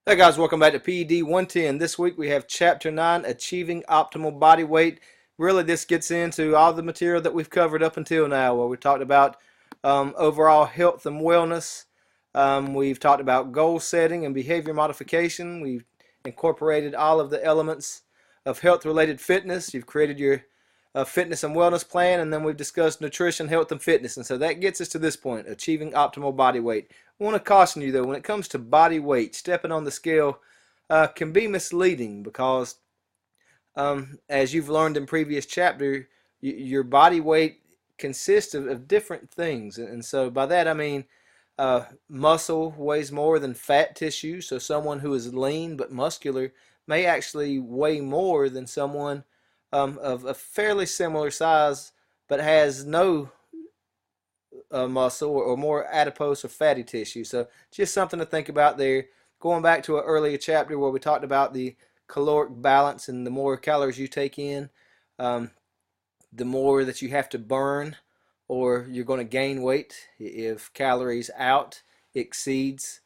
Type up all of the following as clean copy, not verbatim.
Hey guys, welcome back to PED 110. This week we have Chapter 9, Achieving Optimal Body Weight. Really, this gets into all the material that we've covered up until now, where we talked about overall health and wellness. We've talked about goal setting and behavior modification. We've incorporated all of the elements of health-related fitness. You've created your fitness and wellness plan, and then we've discussed nutrition, health, and fitness. And so that gets us to this point, achieving optimal body weight. I want to caution you though, when it comes to body weight, stepping on the scale can be misleading because, as you've learned in previous chapter, your body weight consists of different things, and so by that I mean muscle weighs more than fat tissue. So someone who is lean but muscular may actually weigh more than someone of a fairly similar size but has no muscle or more adipose or fatty tissue. So just something to think about there. Going back to an earlier chapter where we talked about the caloric balance, and the more calories you take in, um, the more that you have to burn or you're going to gain weight. If calories out exceeds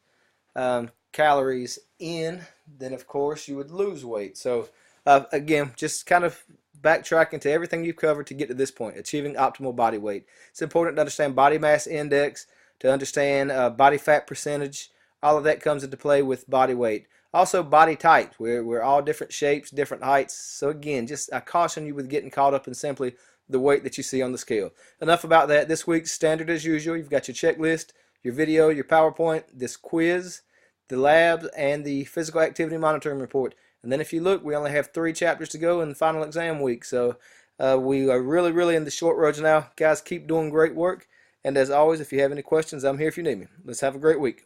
calories in, then of course you would lose weight. So again, just kind of backtracking to everything you've covered to get to this point, achieving optimal body weight. It's important to understand body mass index, to understand body fat percentage. All of that comes into play with body weight. Also body type. We're all different shapes, different heights. So again, just I caution you with getting caught up in simply the weight that you see on the scale. Enough about that. This week's standard as usual. You've got your checklist, your video, your PowerPoint, this quiz, the labs, and the physical activity monitoring report. And then if you look, we only have 3 chapters to go in the final exam week. So we are really in the short roads now. Guys, keep doing great work. And as always, if you have any questions, I'm here if you need me. Let's have a great week.